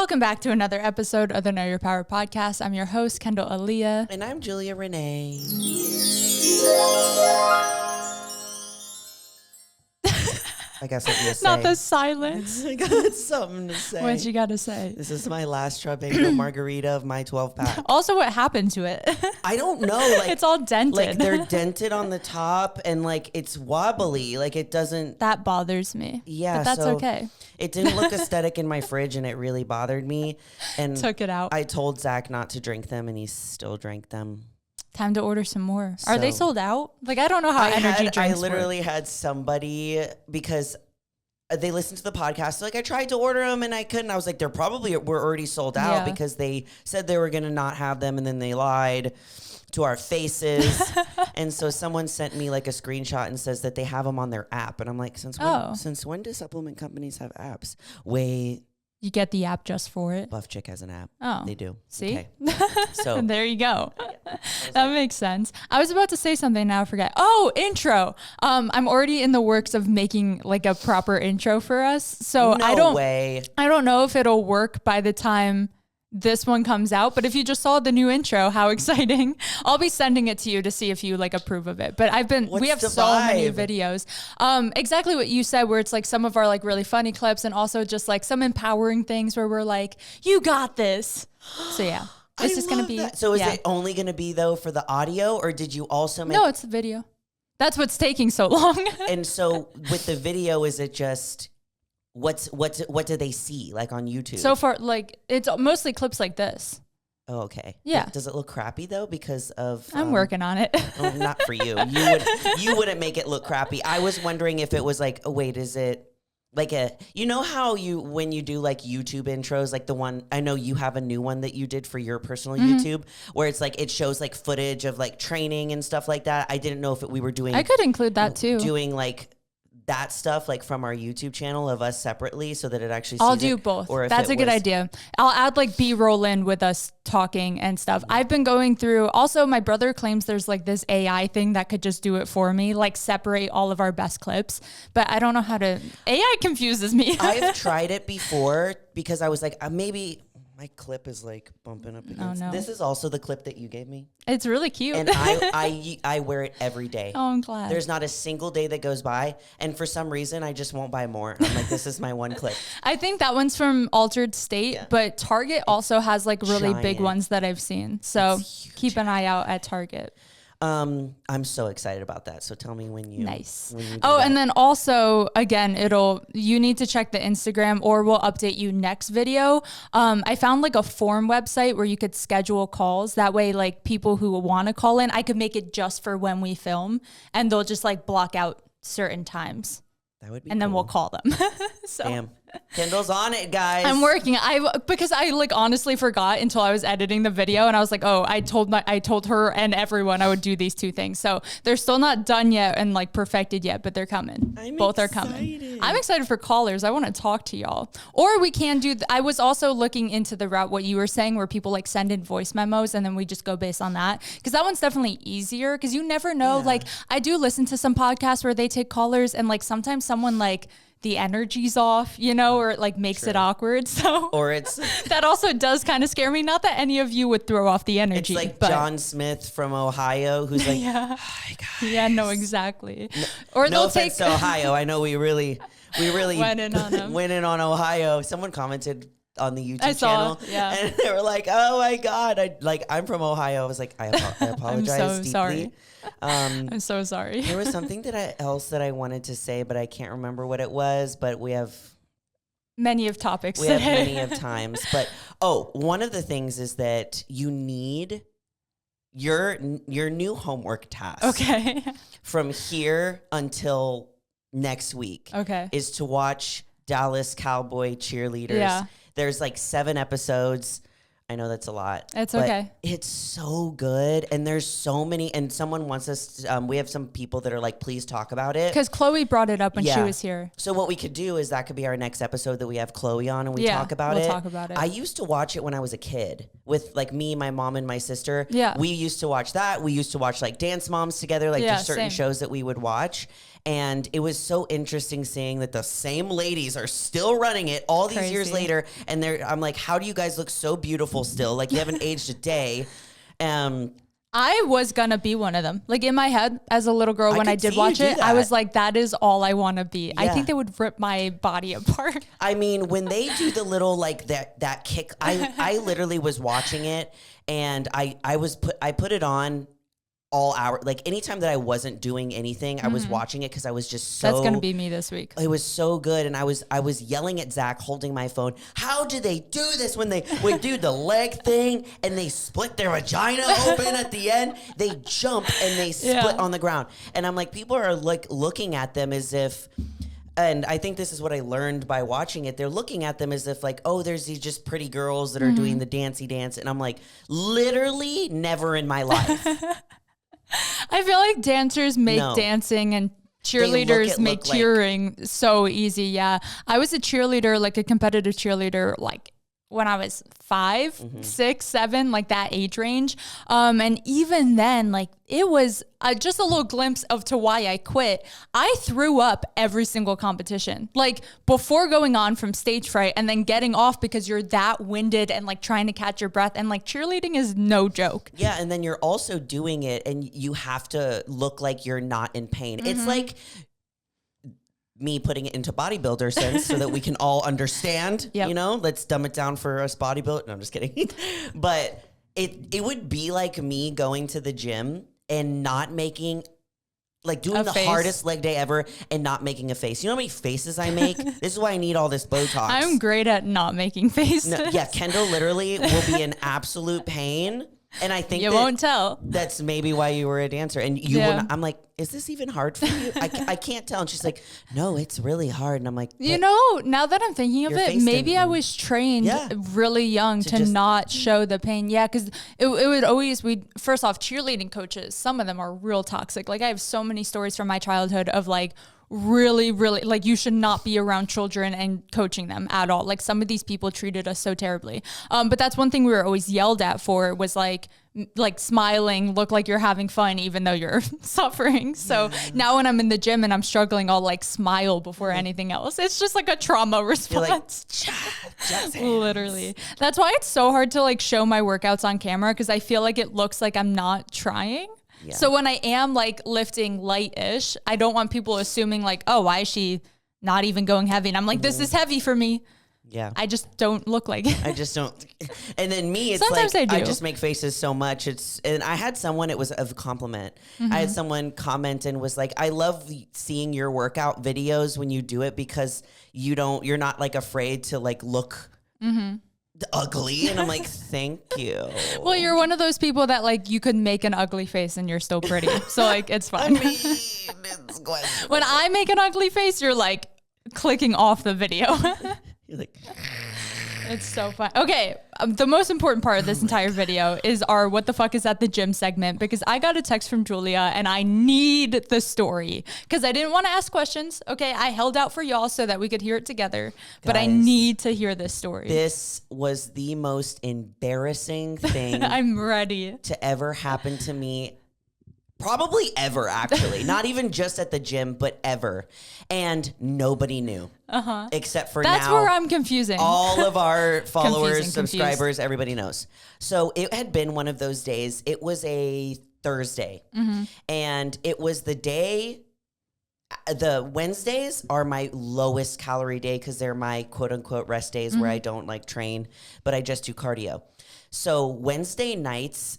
Welcome back to another episode of the Know Your Power podcast. I'm your host, Kendall Aaliyah. And I'm Julia Renee. I got something to say. Not the silence. I got something to say. What you got to say? This is my last Tropico margarita of my 12-pack. Also, what happened to it? I don't know. Like, it's all dented. Like, they're dented on the top, and, like, it's wobbly. Like, it doesn't... That bothers me. Yeah, but that's so okay. It didn't look aesthetic in my fridge, and it really bothered me. And took it out. I told Zach not to drink them, and he still drank them. Time to order some more. Are they sold out? Like, I don't know how energy drinks I literally had somebody, because they listened to the podcast. So, like, I tried to order them and I couldn't. I was like, we're already sold out because they said they were going to not have them. And then they lied to our faces. And so someone sent me like a screenshot and says that they have them on their app. And I'm like, since when do supplement companies have apps? Wait. You get the app just for it. Buff Chick has an app. Oh, they do. See, okay. So there you go. That makes sense. I was about to say something, now I forget. Oh, intro. I'm already in the works of making like a proper intro for us. So I don't know if it'll work by the time this one comes out, but if you just saw the new intro, how exciting. I'll be sending it to you to see if you like approve of it. But we have so many videos. Exactly what you said, where it's like some of our like really funny clips and also just like some empowering things where we're like, you got this. So yeah, it's just going to be. That. So is it only going to be though for the audio, or did you also make? No, it's the video. That's what's taking so long. And so with the video, is it just, what do they see like on YouTube? So far, like it's mostly clips like this. Oh, okay. Yeah. Does it look crappy though because of? I'm working on it. Oh, not for you. You wouldn't make it look crappy. I was wondering if it was like, oh wait, is it like you know how when you do like YouTube intros, like the one, I know you have a new one that you did for your personal YouTube where it's like, it shows like footage of like training and stuff like that. I didn't know if we were doing. I could include that too. Doing like that stuff like from our YouTube channel of us separately so that it actually I'll do both. That's a good idea. I'll add like B-roll in with us talking and stuff. I've been going through, also my brother claims there's like this AI thing that could just do it for me, like separate all of our best clips, but I don't know how to. AI confuses me. I've tried it before because I was like, maybe my clip is like bumping up against. Oh, no. This is also the clip that you gave me. It's really cute. And I wear it every day. Oh, I'm glad. There's not a single day that goes by. And for some reason, I just won't buy more. I'm like, this is my one clip. I think that one's from Altered State, but Target also has like really big ones that I've seen. So keep an eye out at Target. I'm so excited about that. So tell me when you. Nice. When you and then also again, you need to check the Instagram, or we'll update you next video. I found like a form website where you could schedule calls. That way, like people who want to call in, I could make it just for when we film, and they'll just like block out certain times. That would be and then we'll call them. So. Damn. Kendall's on it, guys. I'm working. Because I like honestly forgot until I was editing the video, and I was like, oh, I told her and everyone I would do these two things. So they're still not done yet and like perfected yet, but they're coming. Both are coming. I'm excited for callers. I want to talk to y'all. Or we can do. I was also looking into the route what you were saying, where people like send in voice memos and then we just go based on that, because that one's definitely easier. Because you never know. Yeah. Like I do listen to some podcasts where they take callers, and like sometimes someone like the energy's off, or it like makes it awkward. So, or it's that also does kind of scare me. Not that any of you would throw off the energy. It's like John Smith from Ohio, who's like, hi guys. Yeah, no, exactly. No offense to Ohio. I know we really went in on him. Went in on Ohio. Someone commented on the YouTube channel, and they were like, "Oh my God, I'm from Ohio." I was like, "I apologize I'm so deeply." Sorry. I'm so sorry. There was something else that I wanted to say, but I can't remember what it was. But we have many of topics. We have many of times. But one of the things is that you need your new homework task. Okay. From here until next week. Okay. Is to watch Dallas Cowboy Cheerleaders. Yeah. There's like 7 episodes. I know that's a lot. It's okay. It's so good. And there's so many. And someone wants us to, we have some people that are like, please talk about it. Because Chloe brought it up when she was here. So what we could do is that could be our next episode that we have Chloe on and we talk about it. We'll talk about it. I used to watch it when I was a kid with like me, my mom, and my sister. Yeah. We used to watch that. We used to watch like Dance Moms together. Like there's certain shows that we would watch. And it was so interesting seeing that the same ladies are still running it all these years later. And I'm like, how do you guys look so beautiful still? Like, you haven't aged a day. I was gonna be one of them. Like, in my head as a little girl, when I did watch it, I was like, that is all I want to be. Yeah. I think they would rip my body apart. I mean, when they do the little, like, that kick, I literally was watching it, and I put it on all hour. Like, anytime that I wasn't doing anything, I was watching it because I was just so... That's going to be me this week. It was so good. And I was yelling at Zach, holding my phone. How do they do this when they would do the leg thing and they split their vagina open at the end? They jump and they split on the ground. And I'm like, people are like looking at them as if... And I think this is what I learned by watching it. They're looking at them as if like, oh, there's these just pretty girls that are doing the dancey dance. And I'm like, literally never in my life. I feel like dancers make dancing and cheerleaders make cheering so easy. Yeah. I was a cheerleader, like a competitive cheerleader, like when I was 5, 6, 7, like that age range. And even then, like it was just a little glimpse of to why I quit. I threw up every single competition, like before going on from stage fright and then getting off because you're that winded and like trying to catch your breath. And like cheerleading is no joke. Yeah. And then you're also doing it and you have to look like you're not in pain. It's like me putting it into bodybuilder sense so that we can all understand, you know, let's dumb it down for us bodybuilder. No, I'm just kidding. But it would be like me going to the gym and not making, like doing the hardest leg day ever and not making a face. You know how many faces I make? This is why I need all this Botox. I'm great at not making faces. No, yeah, Kendall literally will be in absolute pain. And I think you won't tell. That's maybe why you were a dancer. And you wouldn't, I'm like, is this even hard for you? I can't tell. And she's like, no, it's really hard. And I'm like, you know, now that I'm thinking of it, maybe I was trained really young to not show the pain. Yeah, because it would always, first off, cheerleading coaches, some of them are real toxic. Like I have so many stories from my childhood of like, really, like you should not be around children and coaching them at all. Like some of these people treated us so terribly. But that's one thing we were always yelled at for was like smiling, look like you're having fun, even though you're suffering. So now when I'm in the gym and I'm struggling, I'll like smile before anything else. It's just like a trauma response. Like, literally. That's why it's so hard to like show my workouts on camera because I feel like it looks like I'm not trying. Yeah. So when I am like lifting light-ish, I don't want people assuming like, oh, why is she not even going heavy? And I'm like, this is heavy for me. Yeah. I just don't look like it. I just don't. And then me, it's sometimes like, I just make faces so much. And I had someone, it was a compliment. I had someone comment and was like, I love seeing your workout videos when you do it because you're not like afraid to like look ugly. And I'm like, thank you. Well, you're one of those people that like you could make an ugly face and you're still pretty. So like it's fine. I mean, it's questionable. When I make an ugly face, you're like clicking off the video. You're like, it's so fun. Okay, the most important part of this entire video is our what the fuck is at the gym segment, because I got a text from Julia and I need the story because I didn't want to ask questions. Okay, I held out for y'all so that we could hear it together, but I need to hear this story. This was the most embarrassing thing I'm ready to ever happen to me. Probably ever, actually. Not even just at the gym, but ever. And nobody knew. Except for That's now. Where I'm confusing. All of our followers, subscribers, everybody knows. So it had been one of those days. It was a Thursday. And it was the day. The Wednesdays are my lowest calorie day because they're my quote unquote rest days where I don't like train, but I just do cardio. So Wednesday nights,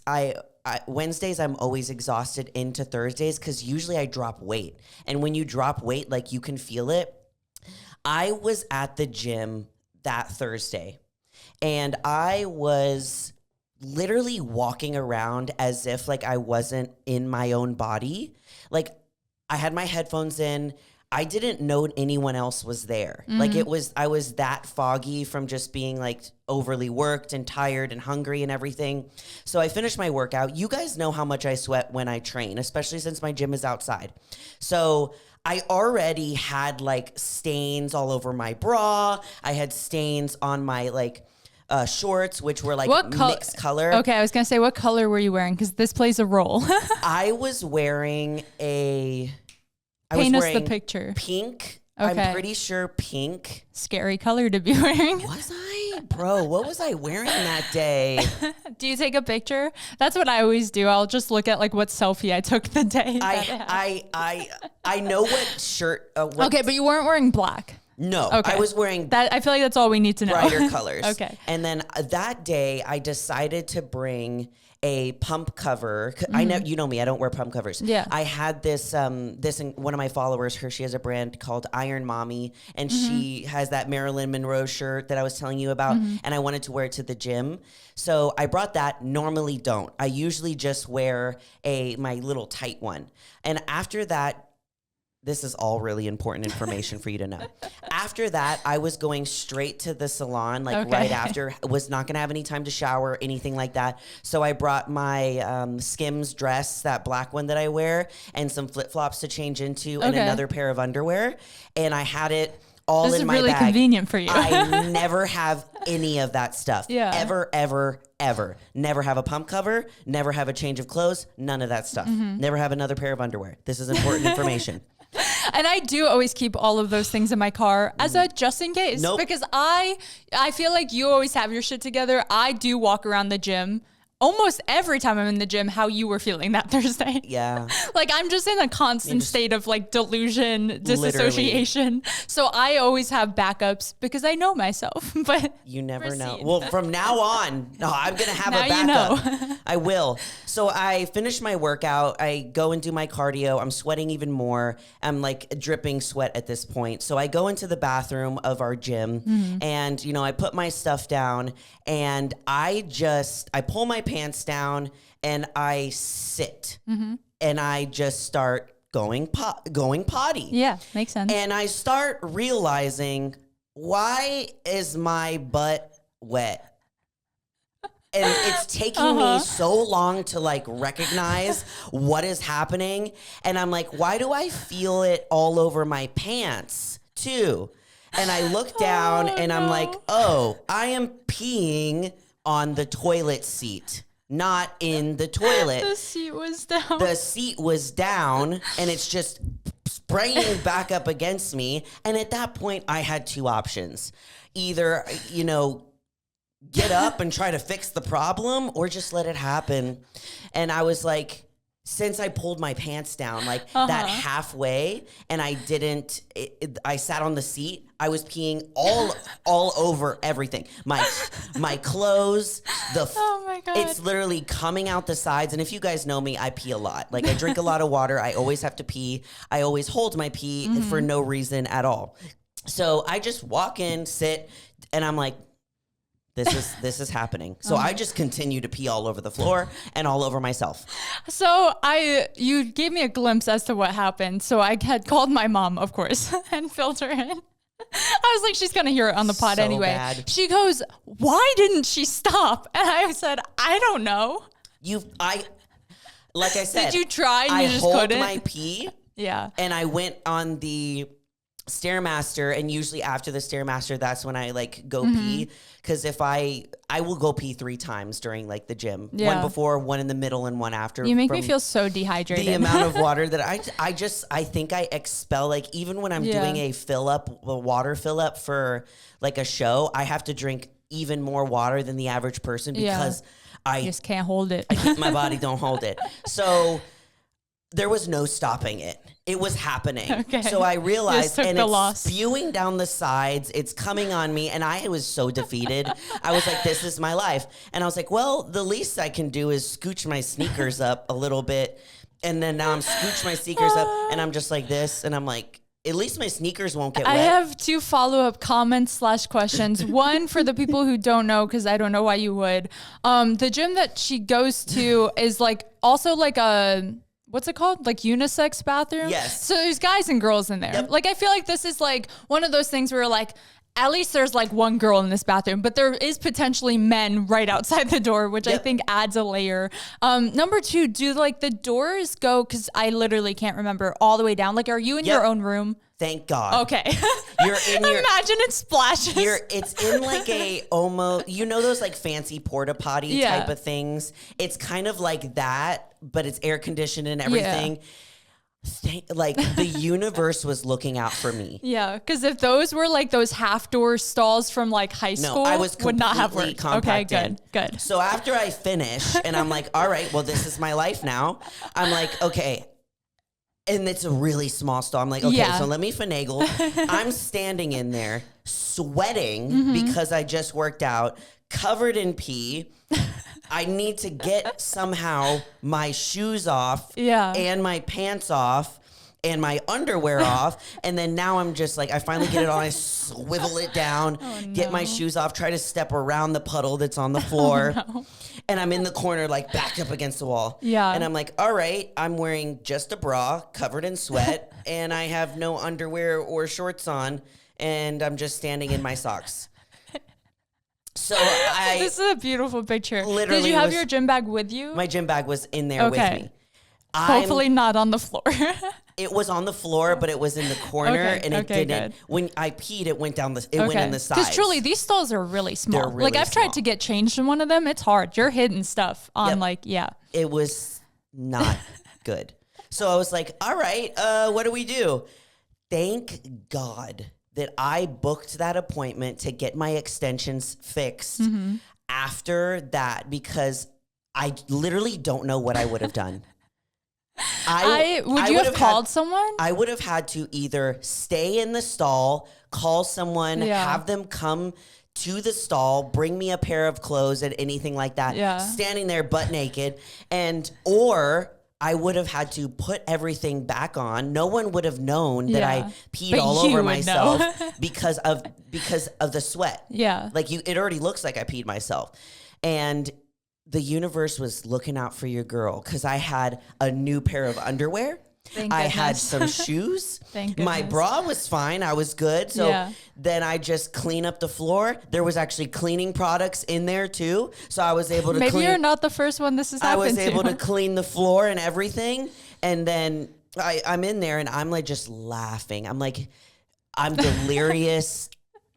Wednesdays, I'm always exhausted into Thursdays because usually I drop weight. And when you drop weight, like you can feel it. I was at the gym that Thursday and I was literally walking around as if like I wasn't in my own body. Like I had my headphones in. I didn't know anyone else was there. Like I was that foggy from just being like overly worked and tired and hungry and everything. So I finished my workout. You guys know how much I sweat when I train, especially since my gym is outside. So I already had like stains all over my bra. I had stains on my like shorts, which were like mixed color. Okay, I was gonna say, what color were you wearing? Because this plays a role. I was wearing a Paint us the picture. Pink. Okay. I'm pretty sure pink. Scary color to be wearing. Was I? Bro, what was I wearing that day? Do you take a picture? That's what I always do. I'll just look at like what selfie I took the day. I know what shirt. Okay, but you weren't wearing black. No, okay. I was wearing that. I feel like that's all we need to know. Brighter colors. Okay. And then that day I decided to bring a pump cover. I know, you know me, I don't wear pump covers. Yeah. I had this, one of my followers, she has a brand called Iron Mommy, and she has that Marilyn Monroe shirt that I was telling you about, and I wanted to wear it to the gym. So I brought that. Normally don't. I usually just wear my little tight one. And after that, this is all really important information for you to know. After that, I was going straight to the salon, right after. Was not going to have any time to shower, anything like that. So I brought my Skims dress, that black one that I wear, and some flip-flops to change into, and another pair of underwear. And I had it all in my bag. This is really convenient for you. I never have any of that stuff. Yeah. Ever, ever, ever. Never have a pump cover. Never have a change of clothes. None of that stuff. Never have another pair of underwear. This is important information. And I do always keep all of those things in my car as a just in case. Nope. Because I feel like you always have your shit together. I do walk around the gym almost every time I'm in the gym how you were feeling that Thursday. Yeah. Like I'm just in a constant state of like delusion, disassociation. Literally. So I always have backups because I know myself. But you never know. Well, from now on, no, I'm going to have a backup. You know. I will. So I finish my workout. I go and do my cardio. I'm sweating even more. I'm like dripping sweat at this point. So I go into the bathroom of our gym and, you know, I put my stuff down and I pull my pants down and I sit and I just start going potty. Yeah, makes sense. And I start realizing, why is my butt wet? And it's taking me so long to like recognize what is happening. And I'm like, why do I feel it all over my pants too? And I look down and I'm like, oh, I am peeing on the toilet seat, not in the toilet. The seat was down. The seat was down and it's just spraying back up against me. And at that point, I had two options. Either, you know, get up and try to fix the problem or just let it happen. And I was like, since I pulled my pants down, like that halfway, and I didn't, I sat on the seat, I was peeing all over everything. My clothes, oh my God. It's literally coming out the sides. And if you guys know me, I pee a lot. Like I drink a lot of water. I always have to pee. I always hold my pee for no reason at all. So I just walk in, sit, and I'm like, this is happening. So I just continue to pee all over the floor and all over myself. So you gave me a glimpse as to what happened. So I had called my mom, of course, and filled her in. I was like, she's going to hear it on the pod anyway. Bad. She goes, why didn't she stop? And I said, I don't know. Like I said. Did you try and you just couldn't? I hold my pee. Yeah. And I went on the Stairmaster, and usually after the Stairmaster, that's when I like go pee. Because if I will go pee 3 times during like the gym. Yeah. One before, one in the middle, and one after. You make me feel so dehydrated. The amount of water that I think I expel, like even when I'm doing a water fill up for like a show, I have to drink even more water than the average person because I just can't hold it. My body don't hold it. So there was no stopping it. It was happening. Okay. So I realized, and it's spewing down the sides. It's coming on me. And I was so defeated. I was like, this is my life. And I was like, well, the least I can do is scooch my sneakers up a little bit. And then now I'm scooch my sneakers up and I'm just like this. And I'm like, at least my sneakers won't get wet. I have 2 follow-up comments / questions. One, for the people who don't know, because I don't know why you would. The gym that she goes to is like also like a... what's it called? Like unisex bathroom? Yes. So there's guys and girls in there. Yep. Like, I feel like this is like one of those things where like, at least there's like one girl in this bathroom, but there is potentially men right outside the door, which I think adds a layer. Number 2, do like the doors go, because I literally can't remember, all the way down? Like, are you in your own room? Thank God. Okay. You're in your... Imagine it splashes. It's in like a almost... You know those like fancy porta potty type of things? It's kind of like that, but it's air conditioned and everything. Yeah. Like the universe was looking out for me. Yeah, because if those were like those half door stalls from like high school, I was would not have worked. Okay, good. So after I finish and I'm like, all right, well, this is my life now. I'm like, okay. And it's a really small stall. I'm like, okay, so let me finagle. I'm standing in there sweating because I just worked out, covered in pee. I need to get somehow my shoes off and my pants off and my underwear off. And then now I'm just like, I finally get it on. I swivel it down, get my shoes off, try to step around the puddle that's on the floor. And I'm in the corner, like backed up against the wall. Yeah. And I'm like, all right, I'm wearing just a bra covered in sweat and I have no underwear or shorts on. And I'm just standing in my socks. So this is a beautiful picture. Literally, did you have your gym bag with you? My gym bag was in there with me. Hopefully not on the floor. It was on the floor, but it was in the corner, and it didn't. Good. When I peed, it went down the. It went in the sides. Because truly, these stalls are really small. They're really I've tried to get changed in one of them. It's hard. You're hitting stuff on It was not good. So I was like, all right, what do we do? Thank God that I booked that appointment to get my extensions fixed after that, because I literally don't know what I would have done. Would you have called someone? I would have had to either stay in the stall, call someone, have them come to the stall, bring me a pair of clothes and anything like that, standing there butt naked, or I would have had to put everything back on. No one would have known that I peed all over myself because of the sweat. Yeah. Like it already looks like I peed myself. And the universe was looking out for your girl, because I had a new pair of underwear. I had some shoes. My bra was fine. I was good. So then I just clean up the floor. There was actually cleaning products in there too. So I was able to Maybe you're not the first one this has happened to. I was able to clean the floor and everything. And then I'm in there and I'm like just laughing. I'm delirious,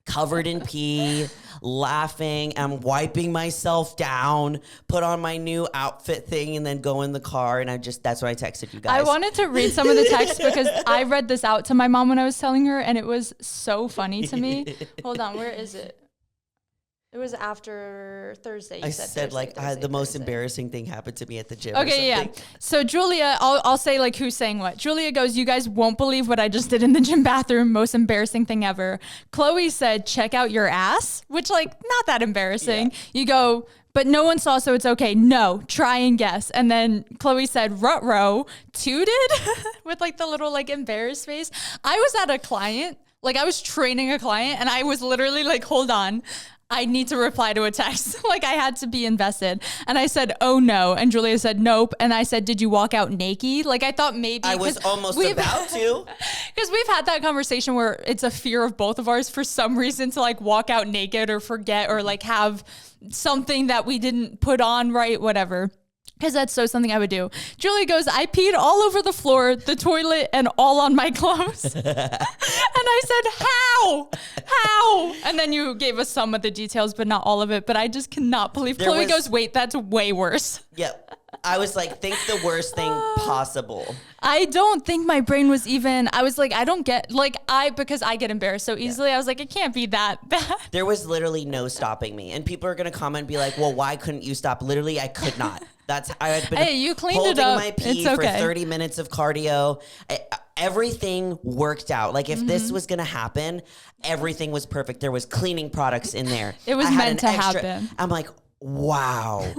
covered in pee, laughing. I'm wiping myself down, put on my new outfit thing, and then go in the car. And that's what I texted you guys. I wanted to read some of the text because I read this out to my mom when I was telling her, and it was so funny to me. Hold on, where is it? It was after Thursday. I said the most embarrassing thing happened to me at the gym. Okay, yeah. So Julia, I'll say like who's saying what. Julia goes, you guys won't believe what I just did in the gym bathroom. Most embarrassing thing ever. Chloe said, check out your ass, which like not that embarrassing. Yeah. You go, but no one saw, so it's okay. No, try and guess. And then Chloe said, rut-row, tooted with like the little like embarrassed face. I was at a client, like I was training a client, and I was literally like, hold on, I need to reply to a text. Like I had to be invested. And I said, oh no. And Julia said, nope. And I said, did you walk out naked? Like I thought maybe. I was almost about to. Because we've had that conversation where it's a fear of both of ours for some reason to like walk out naked or forget or like have something that we didn't put on right, whatever. Because that's so something I would do. Julie goes, I peed all over the floor, the toilet, and all on my clothes. And I said, how? And then you gave us some of the details, but not all of it. But I just cannot believe. Chloe goes, wait, that's way worse. Yep. I was like, think the worst thing possible. I don't think my brain was even, I was like, I don't get, because I get embarrassed so easily. I was like, it can't be that bad. There was literally no stopping me. And people are going to comment and be like, well, why couldn't you stop? Literally, I could not. I had been you cleaned holding it up. my pee for 30 minutes of cardio. Everything worked out. Like if this was going to happen, everything was perfect. There was cleaning products in there. It was meant to happen. I'm like, wow.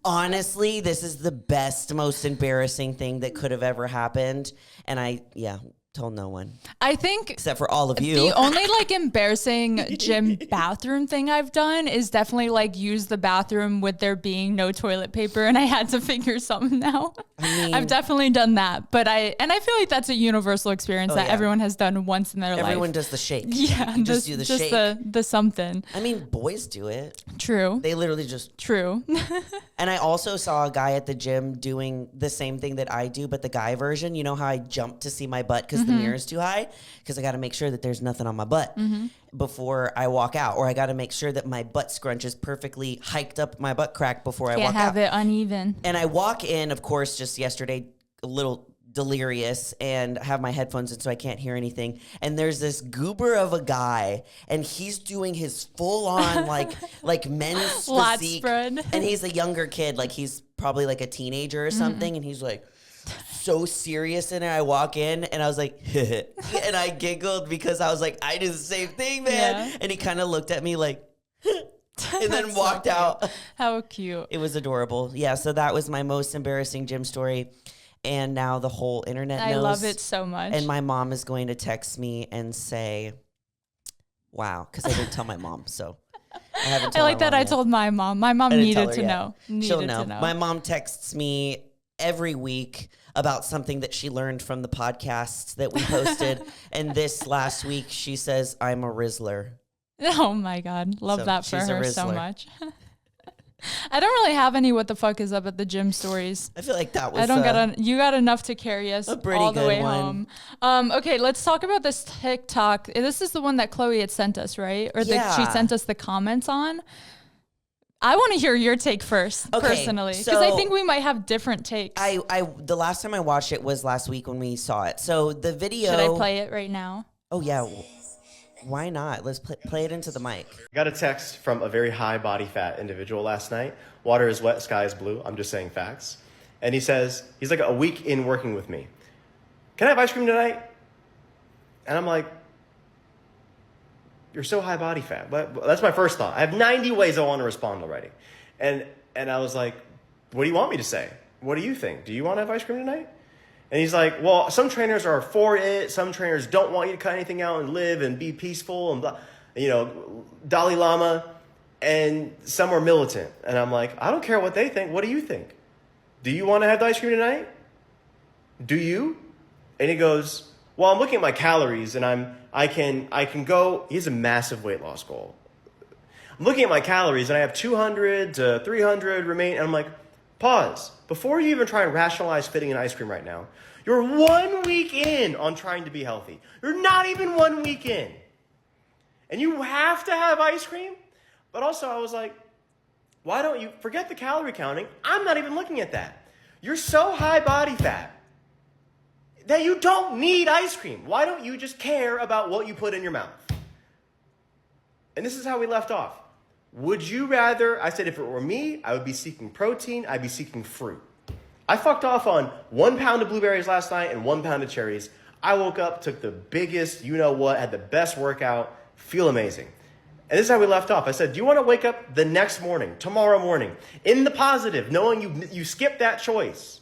Honestly, this is the best, most embarrassing thing that could have ever happened. And told no one. I think except for all of you. The only like embarrassing gym bathroom thing I've done is definitely like use the bathroom with there being no toilet paper, and I had to figure something out. I've definitely done that, but I feel like that's a universal experience that everyone has done once in their life. Everyone does the shake. Yeah, just do the shake. The something. I mean, boys do it. True. They literally just true. And I also saw a guy at the gym doing the same thing that I do, but the guy version. You know how I jump to see my butt because the mirror is too high, because I got to make sure that there's nothing on my butt before I walk out, or I got to make sure that my butt scrunch is perfectly hiked up my butt crack before I walk out. Can't have it uneven. And I walk in, of course, just yesterday, a little delirious and have my headphones in so I can't hear anything. And there's this goober of a guy and he's doing his full on like men's Lat physique. spread. And he's a younger kid, like he's probably like a teenager or something. And he's like so serious in it. I walk in and I was like, and I giggled because I was like, I do the same thing, man. Yeah. And he kind of looked at me like, and then walked out. How cute. It was adorable. Yeah, so that was my most embarrassing gym story. And now the whole internet knows. I love it so much. And my mom is going to text me and say, wow, because I didn't tell my mom, so I haven't told I like that I told my mom. My mom needed to know. She'll know. My mom texts me every week about something that she learned from the podcasts that we posted. And this last week, she says, I'm a Rizzler. Oh, my God. Love that for her so much. I don't really have any what the fuck is up at the gym stories. I feel like that was you got enough to carry us all the way home. Okay, let's talk about this TikTok. This is the one that Chloe had sent us, right? Or she sent us the comments on. I want to hear your take first, personally, because I think we might have different takes. The last time I watched it was last week when we saw it. So the video. Should I play it right now? Oh yeah. Why not? Let's play it into the mic. I got a text from a very high body fat individual last night. Water is wet, sky is blue. I'm just saying facts. And he says, he's like a week in working with me. Can I have ice cream tonight? And I'm like, you're so high body fat. But that's my first thought. I have 90 ways I want to respond already. And I was like, what do you want me to say? What do you think? Do you want to have ice cream tonight? And he's like, well, some trainers are for it. Some trainers don't want you to cut anything out and live and be peaceful and blah, Dalai Lama. And some are militant. And I'm like, I don't care what they think. What do you think? Do you want to have the ice cream tonight? Do you? And he goes, well, I'm looking at my calories and I can go. He has a massive weight loss goal. I'm looking at my calories and I have 200 to 300 remain. And I'm like, pause. Before you even try and rationalize fitting an ice cream right now, you're 1 week in on trying to be healthy. You're not even 1 week in. And you have to have ice cream? But also I was like, why don't you forget the calorie counting? I'm not even looking at that. You're so high body fat that you don't need ice cream. Why don't you just care about what you put in your mouth? And this is how we left off. Would you rather, I said if it were me, I would be seeking protein, I'd be seeking fruit. I fucked off on 1 pound of blueberries last night and 1 pound of cherries. I woke up, took the biggest, had the best workout, feel amazing. And this is how we left off. I said, do you want to wake up the next morning, tomorrow morning, in the positive, knowing you skipped that choice?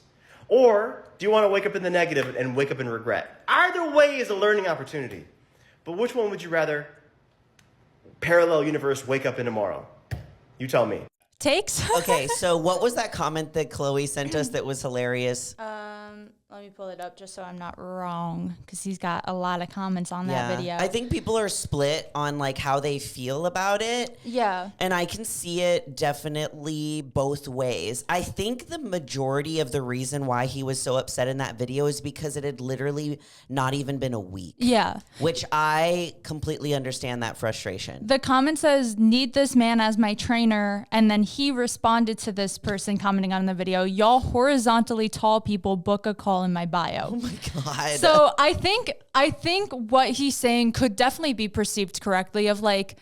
Or do you want to wake up in the negative and wake up in regret? Either way is a learning opportunity. But which one would you rather? Parallel universe, wake up in tomorrow. You tell me. Takes? Okay, so what was that comment that Chloe sent us that was hilarious? Let me pull it up just so I'm not wrong, because he's got a lot of comments on that video. I think people are split on like how they feel about it. Yeah. And I can see it definitely both ways. I think the majority of the reason why he was so upset in that video is because it had literally not even been a week. Yeah. Which I completely understand that frustration. The comment says, need this man as my trainer. And then he responded to this person commenting on the video, y'all horizontally tall people book a call in my bio. Oh my God. So I think what he's saying could definitely be perceived correctly of like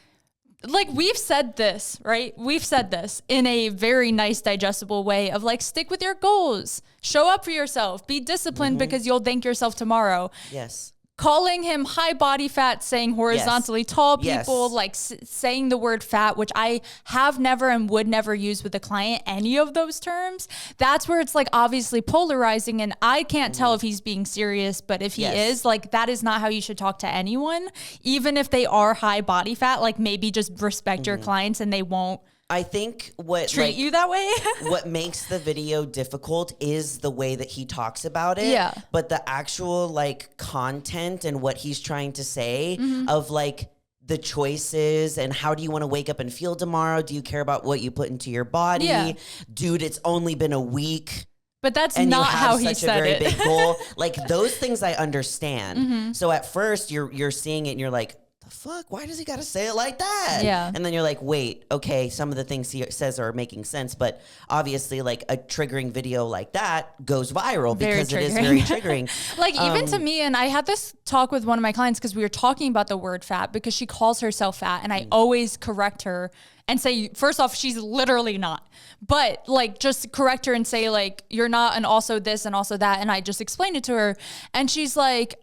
we've said this, right? We've said this in a very nice, digestible way of like, stick with your goals, show up for yourself, be disciplined because you'll thank yourself tomorrow. Yes. Calling him high body fat, saying horizontally tall people, like saying the word fat, which I have never and would never use with a client, any of those terms. That's where it's like obviously polarizing, and I can't tell if he's being serious, but if he is, like that is not how you should talk to anyone, even if they are high body fat. Like maybe just respect your clients and they won't. I think what treat you that way. What makes the video difficult is the way that he talks about it. Yeah. But the actual like content and what he's trying to say of like the choices and how do you want to wake up and feel tomorrow? Do you care about what you put into your body? Yeah. Dude, it's only been a week. But that's not how he said it. And you have such a very big goal. Like those things I understand. So at first you're seeing it and you're like, the fuck? Why does he got to say it like that? Yeah. And then you're like, wait, okay, some of the things he says are making sense, but obviously like a triggering video like that goes viral because it is very triggering. Like even to me, and I had this talk with one of my clients because we were talking about the word fat because she calls herself fat and I always correct her and say, first off, she's literally not, but like just correct her and say like, you're not, and also this and also that. And I just explained it to her and she's like,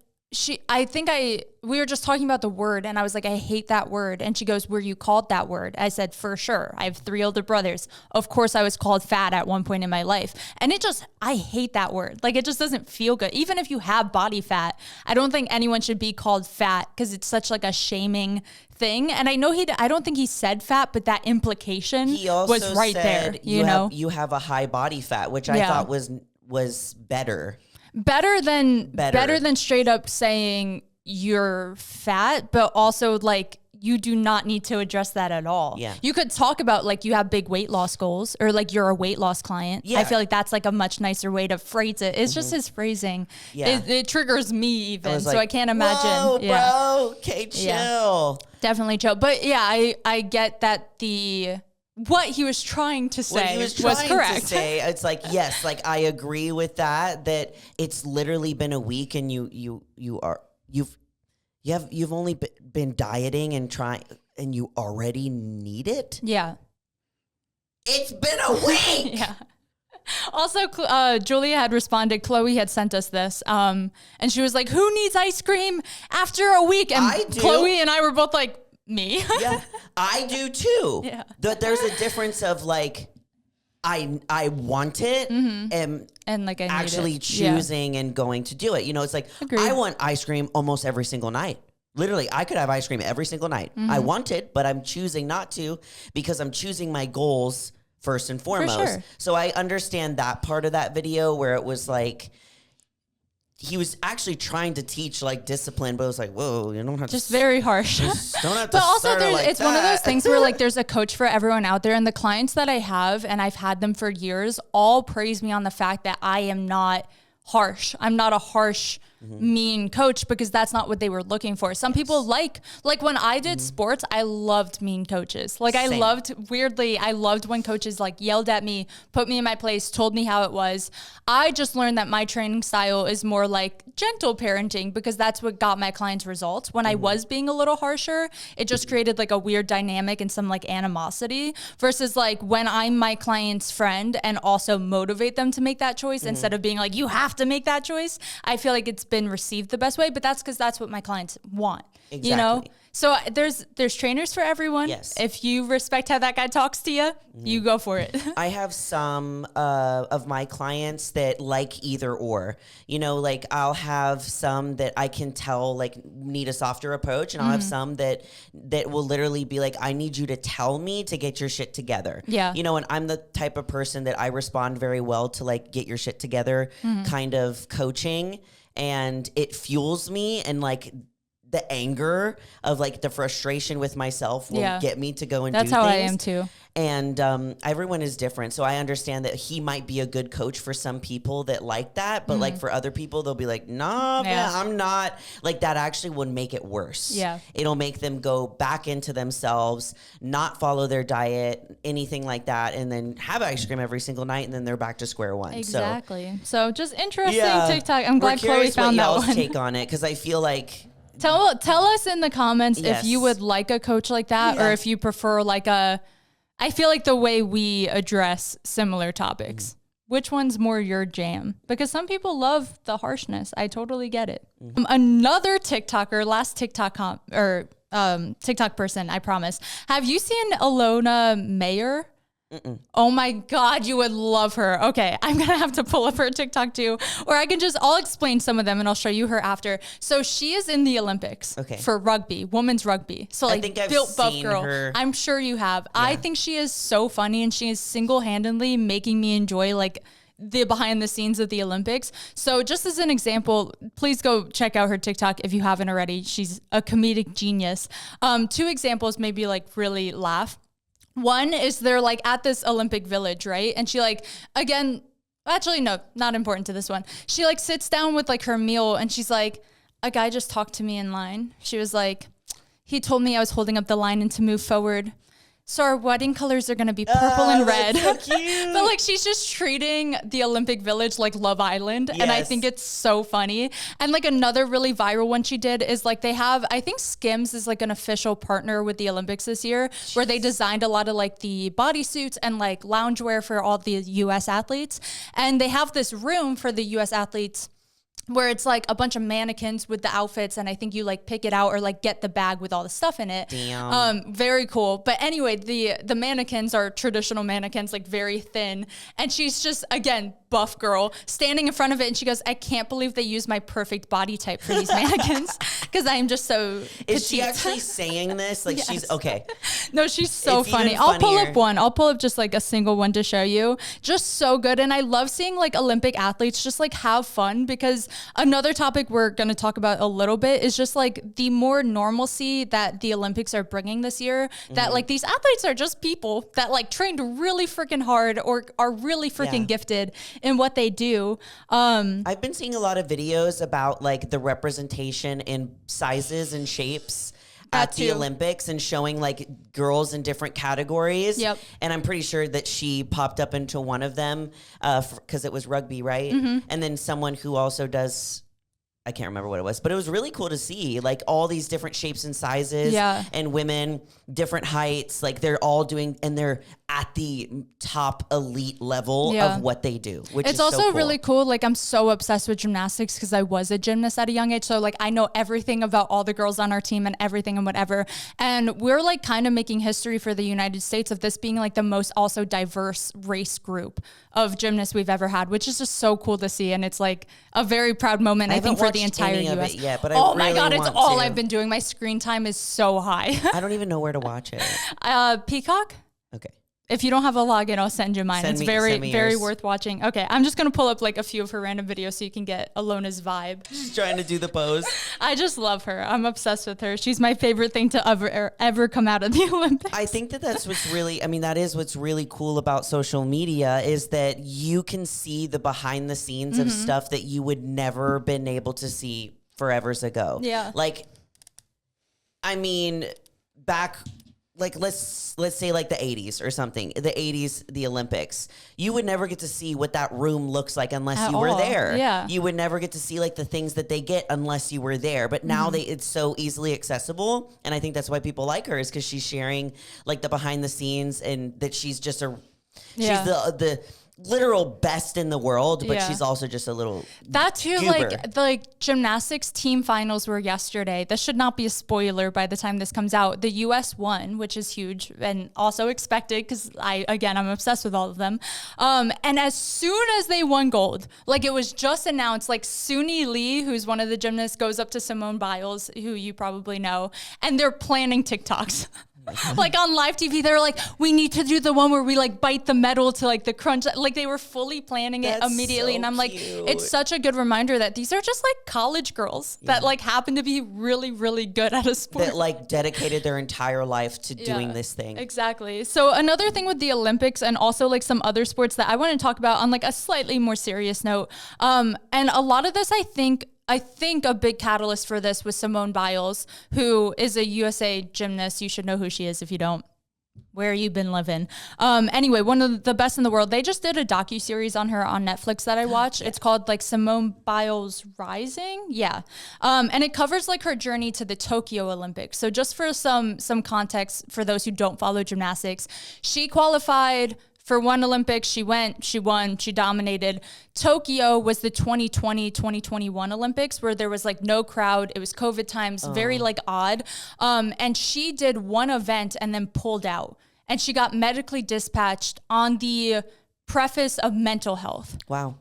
we were just talking about the word and I was like, I hate that word. And she goes, were you called that word? I said, for sure. I have 3 older brothers. Of course I was called fat at one point in my life. And I hate that word. Like it just doesn't feel good. Even if you have body fat, I don't think anyone should be called fat because it's such like a shaming thing. And I know I don't think he said fat, but that implication was right there. You have a high body fat, which I thought was better. Better than straight up saying you're fat, but also like you do not need to address that at all. Yeah. You could talk about like you have big weight loss goals or like you're a weight loss client. Yeah. I feel like that's like a much nicer way to phrase it. It's just his phrasing. Yeah. It triggers me even. So I can't imagine. Whoa, bro. Okay, chill. Yeah. Definitely chill. But yeah, I get that what he was trying to say was correct. It's like, yes, like I agree with that it's literally been a week and you've only been dieting and trying and you already need it. Yeah. It's been a week. Yeah. Also, Julia had responded, Chloe had sent us this, and she was like, who needs ice cream after a week? And I do. Chloe and I were both like, me. Yeah, I do too. Yeah. There's a difference of like, I want it and like I actually choosing and going to do it. You know, it's like, Agreed. I want ice cream almost every single night. Literally, I could have ice cream every single night. I want it, but I'm choosing not to because I'm choosing my goals first and foremost. For sure. So I understand that part of that video where it was like, he was actually trying to teach like discipline, but it was like, whoa, you don't have just very harsh. Don't have to but also it's one of those things where like there's a coach for everyone out there, and the clients that I have, and I've had them for years, all praise me on the fact that I am not harsh. I'm not a harsh, mean coach because that's not what they were looking for. Some people like when I did sports, I loved mean coaches. Like I loved when coaches like yelled at me, put me in my place, told me how it was. I just learned that my training style is more like gentle parenting because that's what got my clients results. When I was being a little harsher, it just created like a weird dynamic and some like animosity versus like when I'm my client's friend and also motivate them to make that choice instead of being like, you have to make that choice. I feel like it's been received the best way, but that's because that's what my clients want. Exactly. You know? So there's trainers for everyone. Yes. If you respect how that guy talks to you, you go for it. I have some of my clients that like either or. You know, like I'll have some that I can tell like need a softer approach, and I'll have some that will literally be like, I need you to tell me to get your shit together. Yeah. You know, and I'm the type of person that I respond very well to like get your shit together kind of coaching, and it fuels me, and like the anger of like the frustration with myself will get me to go and do things. That's how I am too. And everyone is different. So I understand that he might be a good coach for some people that like that. But like for other people, they'll be like, nah, man, I'm not. Like that actually would make it worse. Yeah. It'll make them go back into themselves, not follow their diet, anything like that. And then have ice cream every single night. And then they're back to square one. Exactly. So just interesting TikTok. I'm glad Chloe found that one. Take on it. Because I feel like. Tell us in the comments if you would like a coach like that or if you prefer like I feel like the way we address similar topics. Which one's more your jam? Because some people love the harshness. I totally get it. Another TikToker, last TikTok TikTok person, I promise. Have you seen Alona Mayer? Oh my God, you would love her. Okay, I'm going to have to pull up her TikTok too. Or I'll explain some of them and I'll show you her after. So she is in the Olympics for rugby, women's rugby. So like built buff girl. Her. I'm sure you have. Yeah. I think she is so funny and she is single-handedly making me enjoy like the behind the scenes of the Olympics. So just as an example, please go check out her TikTok if you haven't already. She's a comedic genius. 2 examples maybe like really laugh. One is they're like at this Olympic village, right? And she like, again, actually, no, not important to this one. She like sits down with like her meal and she's like, a guy just talked to me in line. She was like, he told me I was holding up the line and to move forward. So our wedding colors are going to be purple and red. That's so cute. But like she's just treating the Olympic Village like Love Island. Yes. And I think it's so funny. And like another really viral one she did is like they have, I think Skims is like an official partner with the Olympics this year, where they designed a lot of like the bodysuits and like loungewear for all the US athletes. And they have this room for the US athletes where it's like a bunch of mannequins with the outfits, and I think you like pick it out or like get the bag with all the stuff in it. Damn. Very cool. But anyway, the mannequins are traditional mannequins, like very thin. And she's just, again, buff girl standing in front of it. And she goes, I can't believe they use my perfect body type for these mannequins because I am just so petite. Is she actually saying this? Like Yes. she's okay. No, she's so It's funny. even I'll pull funnier. up one. I'll pull up just like a single one to show you. Just so good. And I love seeing like Olympic athletes just like have fun, because another topic we're going to talk about a little bit is just like the more normalcy that the Olympics are bringing this year, that like these athletes are just people that like trained really freaking hard or are really freaking gifted in what they do. I've been seeing a lot of videos about like the representation in sizes and shapes at the too. Olympics, and showing like girls in different categories. Yep. And I'm pretty sure that she popped up into one of them because it was rugby, right? And then someone who also does, I can't remember what it was, but it was really cool to see like all these different shapes and sizes and women, different heights, like they're all doing, and they're at the top elite level of what they do, which it's is also so cool. really cool. Like I'm so obsessed with gymnastics because I was a gymnast at a young age. So like I know everything about all the girls on our team and everything and whatever. And we're like kind of making history for the United States of this being like the most also diverse race group of gymnasts we've ever had, which is just so cool to see. And it's like a very proud moment, I think, for the entire any of US. it yet, but oh I my really God, it's want all to. I've been doing. My screen time is so high. I don't even know where to watch it. Peacock? Okay. If you don't have a login, I'll send you mine. Send It's me very yours. worth watching. Okay, I'm just going to pull up like a few of her random videos so you can get Alona's vibe. She's trying to do the pose. I just love her. I'm obsessed with her. She's my favorite thing to ever come out of the Olympics. I think that that's what's really, I mean, that is what's really cool about social media, is that you can see the behind the scenes of stuff that you would never been able to see forevers ago. Yeah. Like, I mean, back, like let's say like the 80s or something, the 80s, the Olympics, you would never get to see what that room looks like unless At you were all. there. Yeah. You would never get to see like the things that they get unless you were there. But now it's so easily accessible. And I think that's why people like her, is because she's sharing like the behind the scenes, and that she's just she's the literal best in the world, but she's also just a little That too, goober. like gymnastics team finals were yesterday. This should not be a spoiler by the time this comes out. The U.S. won, which is huge and also expected because I'm obsessed with all of them. And as soon as they won gold, like it was just announced, like Suni Lee, who's one of the gymnasts, goes up to Simone Biles, who you probably know, and they're planning TikToks. Like on live TV, they're like, we need to do the one where we like bite the metal to like the crunch. Like they were fully planning it That's immediately. so And I'm like, cute. it's such a good reminder that these are just like college girls that like happen to be really, really good at a sport. that like dedicated their entire life to doing this thing. Exactly. So another thing with the Olympics and also like some other sports that I want to talk about on like a slightly more serious note. And a lot of this, I think a big catalyst for this was Simone Biles, who is a USA gymnast. You should know who she is if you don't. Where you been living? Anyway, one of the best in the world. They just did a docuseries on her on Netflix that I watched. It's called like Simone Biles Rising. Yeah. And it covers like her journey to the Tokyo Olympics. So just for some context for those who don't follow gymnastics, she qualified for one Olympics. She went, she won, she dominated. Tokyo was the 2020-2021 Olympics where there was like no crowd. It was COVID times, very like odd. And she did one event and then pulled out. And she got medically dispatched on the preface of mental health. Wow.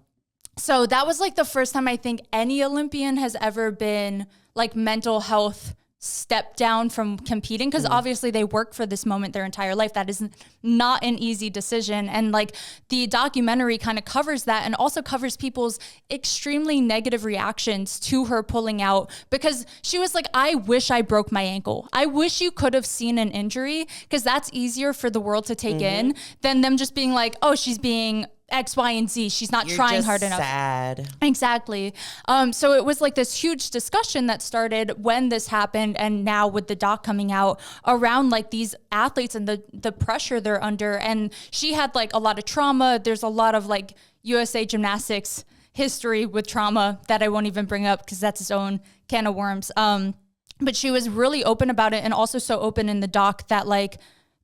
So that was like the first time I think any Olympian has ever been like mental health step down from competing, because obviously they work for this moment their entire life. That is not an easy decision. And like the documentary kind of covers that and also covers people's extremely negative reactions to her pulling out, because she was like, I wish I broke my ankle. I wish you could have seen an injury, because that's easier for the world to take in than them just being like, oh, she's being X, Y, and Z. She's not You're trying just hard enough. Sad. Exactly. So it was like this huge discussion that started when this happened, and now with the doc coming out around like these athletes and the pressure they're under. And she had like a lot of trauma. There's a lot of like USA Gymnastics history with trauma that I won't even bring up because that's its own can of worms. But she was really open about it, and also so open in the doc that like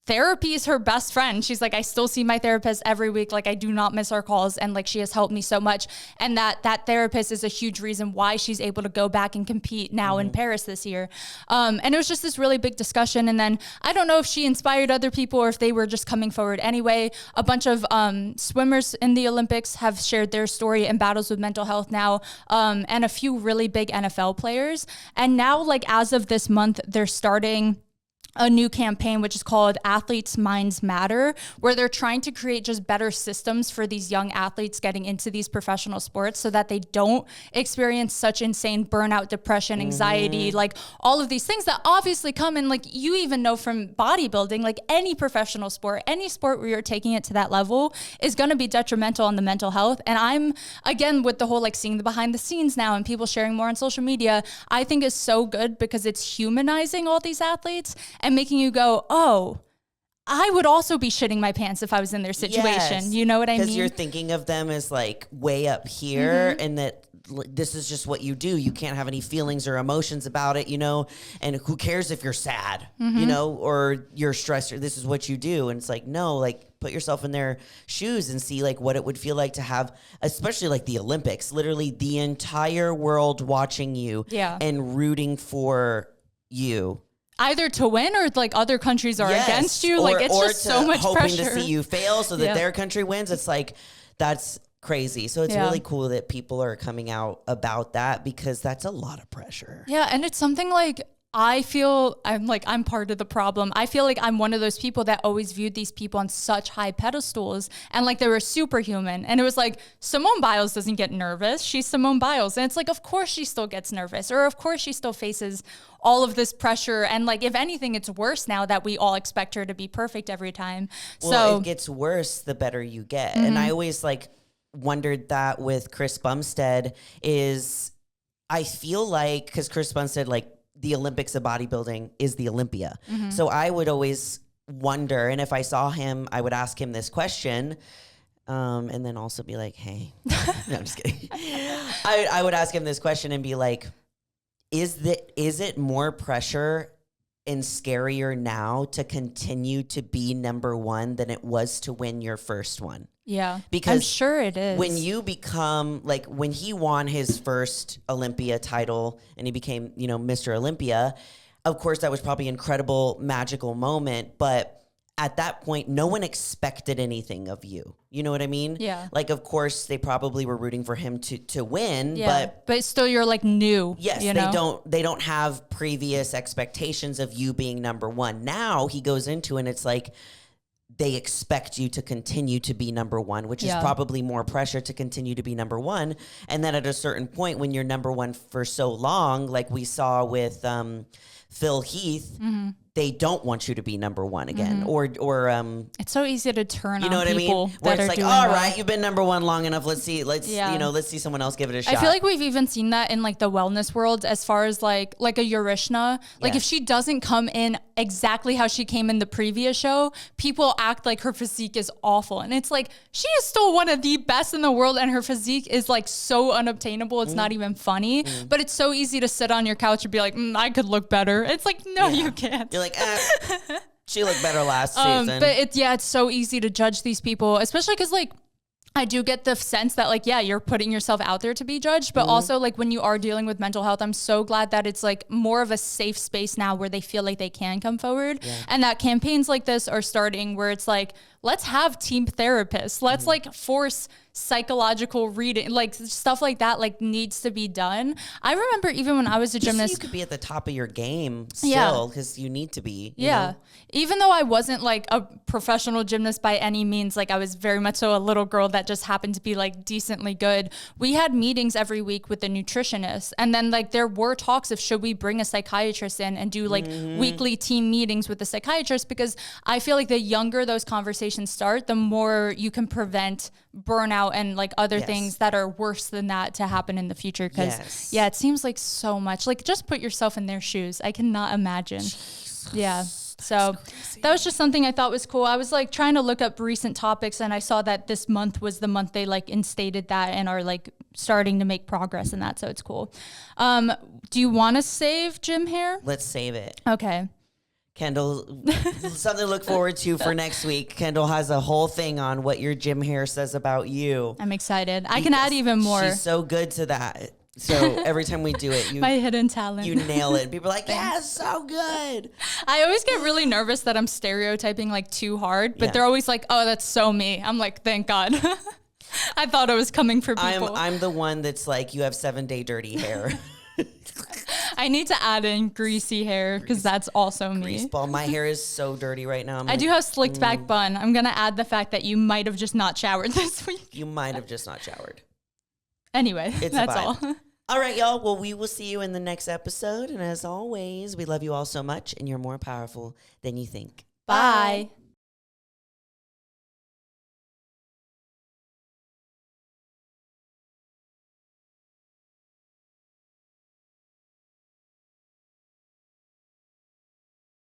therapy is her best friend. She's like, I still see my therapist every week. Like, I do not miss our calls. And like, she has helped me so much. And that therapist is a huge reason why she's able to go back and compete now in Paris this year. And it was just this really big discussion. And then I don't know if she inspired other people or if they were just coming forward anyway. A bunch of swimmers in the Olympics have shared their story and battles with mental health now. And a few really big NFL players. And now, like, as of this month, they're starting a new campaign, which is called Athletes' Minds Matter, where they're trying to create just better systems for these young athletes getting into these professional sports so that they don't experience such insane burnout, depression, anxiety, like all of these things that obviously come in, like you even know from bodybuilding, like any professional sport, any sport where you're taking it to that level is going to be detrimental on the mental health. And I'm, again, with the whole like seeing the behind the scenes now and people sharing more on social media, I think is so good because it's humanizing all these athletes and making you go, oh, I would also be shitting my pants if I was in their situation. Yes. You know what I mean? Because you're thinking of them as like way up here and that this is just what you do. You can't have any feelings or emotions about it, you know? And who cares if you're sad, you know, or you're stressed or this is what you do. And it's like, no, like put yourself in their shoes and see like what it would feel like to have, especially like the Olympics, literally the entire world watching you and rooting for you. Either to win or like other countries are against you. Like it's just so much hoping pressure. to see you fail so that their country wins. It's like, that's crazy. So it's really cool that people are coming out about that because that's a lot of pressure. Yeah. And it's something like, I feel I'm part of the problem. I feel like I'm one of those people that always viewed these people on such high pedestals and like they were superhuman. And it was like, Simone Biles doesn't get nervous. She's Simone Biles. And it's like, of course she still gets nervous, or of course she still faces all of this pressure. And like, if anything, it's worse now that we all expect her to be perfect every time. Well, it gets worse the better you get. And I always like wondered that with Chris Bumstead is I feel like, because Chris Bumstead, like, the Olympics of bodybuilding is the Olympia. So I would always wonder, and if I saw him, I would ask him this question, and then also be like, hey, no, I'm just kidding. I would ask him this question and be like, is it more pressure and scarier now to continue to be number one than it was to win your first one? Yeah, because I'm sure it is. When you become, like, when he won his first Olympia title and he became, you know, Mr. Olympia, of course, that was probably an incredible, magical moment. But at that point, no one expected anything of you. You know what I mean? Yeah. Like, of course, they probably were rooting for him to win, but still you're like new. Yes, you know? they don't have previous expectations of you being number one. Now he goes into it and it's like, they expect you to continue to be number one, which is probably more pressure to continue to be number one. And then at a certain point, when you're number one for so long, like we saw with Phil Heath, they don't want you to be number one again. Or it's so easy to turn you know on what people I mean? Where that it's are like, doing all well. right, you've been number one long enough. Let's see someone else give it a shot. I feel like we've even seen that in like the wellness world as far as like a Urishna. Like if she doesn't come in exactly how she came in the previous show, people act like her physique is awful. And it's like, she is still one of the best in the world and her physique is like so unobtainable. It's not even funny, but it's so easy to sit on your couch and be like, I could look better. It's like, no, you can't. You're like, she looked better last season. But it's so easy to judge these people, especially because like, I do get the sense that like, you're putting yourself out there to be judged, but also like when you are dealing with mental health, I'm so glad that it's like more of a safe space now where they feel like they can come forward and that campaigns like this are starting where it's like, let's have team therapists. Let's like force psychological reading, like stuff like that, like needs to be done. I remember even when I was a gymnast, you could be at the top of your game still because you need to be. You know? Even though I wasn't like a professional gymnast by any means, like I was very much so a little girl that just happened to be like decently good. We had meetings every week with the nutritionist. And then like there were talks of should we bring a psychiatrist in and do like weekly team meetings with the psychiatrist, because I feel like the younger those conversations conversations start, the more you can prevent burnout and like other things that are worse than that to happen in the future. Because it seems like so much. Like just put yourself in their shoes. I cannot imagine. Jesus. Yeah. So that was just something I thought was cool. I was like trying to look up recent topics, and I saw that this month was the month they like instated that and are like starting to make progress in that. So it's cool. Do you want to save gym hair? Let's save it. Okay. Kendall, something to look forward to for next week. Kendall has a whole thing on what your gym hair says about you. I'm excited. I can add even more. She's so good to that. So every time we do it, my hidden talent, you nail it. People are like, yeah, so good. I always get really nervous that I'm stereotyping like too hard, but they're always like, oh, that's so me. I'm like, thank God. I thought it was coming for people. I'm the one that's like, you have 7-day dirty hair. I need to add in greasy hair because that's also me. Ball. My hair is so dirty right now. I do have slicked back bun. I'm going to add the fact that you might have just not showered this week. You might have just not showered. Anyway, that's all. All right, y'all. Well, we will see you in the next episode. And as always, we love you all so much, and you're more powerful than you think. Bye.